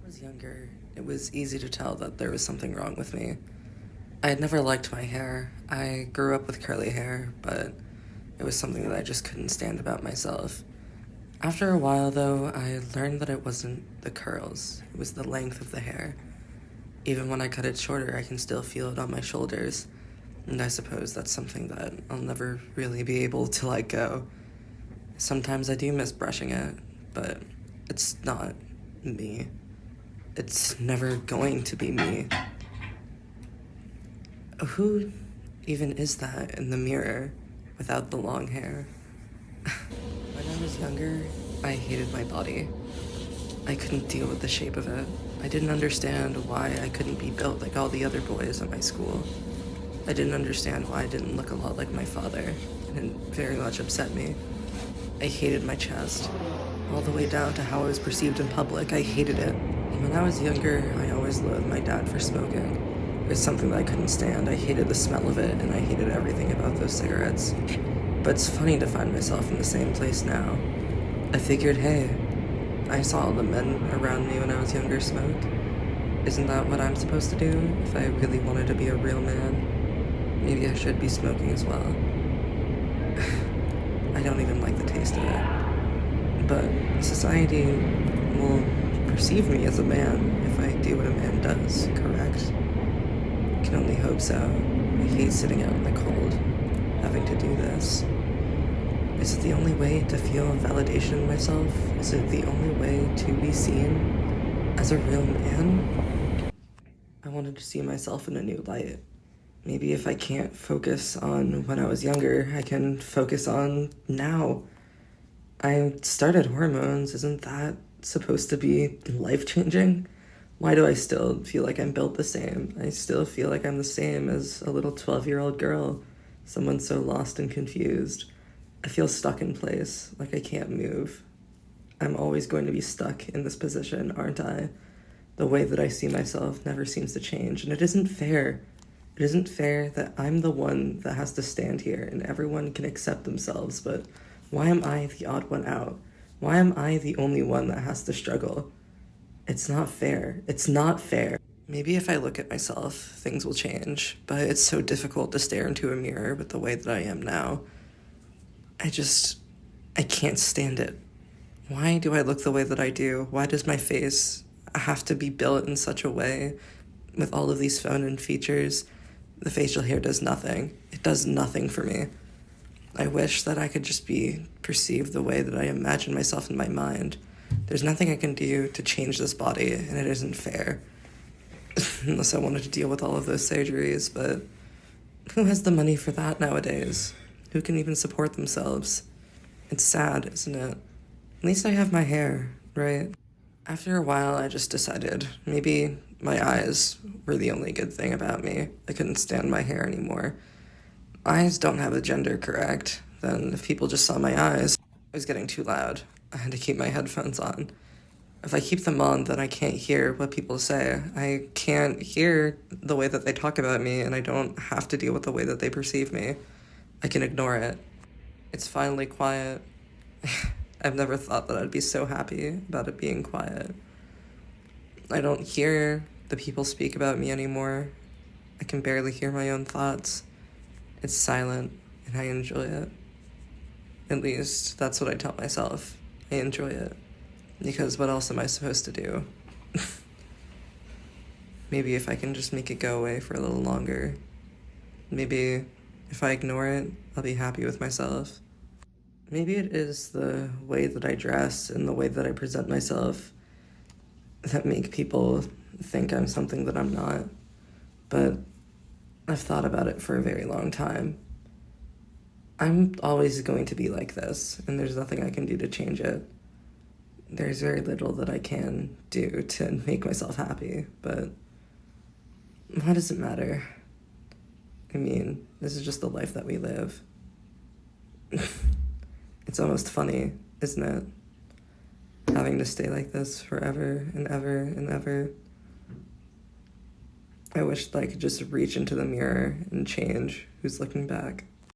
Was younger, it was easy to tell that there was something wrong with me. I had never liked my hair. I grew up with curly hair, but it was something that I just couldn't stand about myself. After a while, though, I learned that it wasn't the curls, it was the length of the hair. Even when I cut it shorter, I can still feel it on my shoulders, and I suppose that's something that I'll never really be able to let go. Sometimes I do miss brushing it, but it's not me. It's never going to be me. Who even is that in the mirror without the long hair? When I was younger, I hated my body. I couldn't deal with the shape of it. I didn't understand why I couldn't be built like all the other boys at my school. I didn't understand why I didn't look a lot like my father, and it very much upset me. I hated my chest, all the way down to how I was perceived in public. I hated it. And when I was younger, I always loathed my dad for smoking. It was something that I couldn't stand. I hated the smell of it, and I hated everything about those cigarettes. But it's funny to find myself in the same place now. I figured, hey, I saw all the men around me when I was younger smoke. Isn't that what I'm supposed to do if I really wanted to be a real man? Maybe I should be smoking as well. I don't even like the taste of it. But society will perceive me as a man if I do what a man does, correct? I can only hope so. I hate sitting out in the cold, having to do this. Is it the only way to feel validation in myself? Is it the only way to be seen as a real man? I wanted to see myself in a new light. Maybe if I can't focus on when I was younger, I can focus on now. I started hormones. Isn't that supposed to be life-changing? Why do I still feel like I'm built the same? I still feel like I'm the same as a little 12-year-old girl, someone so lost and confused. I feel stuck in place, like I can't move. I'm always going to be stuck in this position, aren't I? The way that I see myself never seems to change, and it isn't fair. It isn't fair that I'm the one that has to stand here and everyone can accept themselves, but why am I the odd one out? Why am I the only one that has to struggle? It's not fair. It's not fair. Maybe if I look at myself, things will change, but it's so difficult to stare into a mirror with the way that I am now. I can't stand it. Why do I look the way that I do? Why does my face have to be built in such a way with all of these phone-in features? The facial hair does nothing. It does nothing for me. I wish that I could just be perceived the way that I imagine myself in my mind. There's nothing I can do to change this body, and it isn't fair. Unless I wanted to deal with all of those surgeries, but who has the money for that nowadays? Who can even support themselves? It's sad, isn't it? At least I have my hair, right? After a while, I just decided maybe my eyes were the only good thing about me. I couldn't stand my hair anymore. Eyes don't have a gender, correct? Then if people just saw my eyes, it was getting too loud. I had to keep my headphones on. If I keep them on, then I can't hear what people say. I can't hear the way that they talk about me, and I don't have to deal with the way that they perceive me. I can ignore it. It's finally quiet. I've never thought that I'd be so happy about it being quiet. I don't hear the people speak about me anymore. I can barely hear my own thoughts. It's silent, and I enjoy it. At least, that's what I tell myself. I enjoy it. Because what else am I supposed to do? Maybe if I can just make it go away for a little longer. Maybe if I ignore it, I'll be happy with myself. Maybe it is the way that I dress and the way that I present myself that make people think I'm something that I'm not. But I've thought about it for a very long time. I'm always going to be like this, and there's nothing I can do to change it. There's very little that I can do to make myself happy, but why does it matter? I mean, this is just the life that we live. It's almost funny, isn't it? Having to stay like this forever and ever and ever. I wish that I could just reach into the mirror and change who's looking back.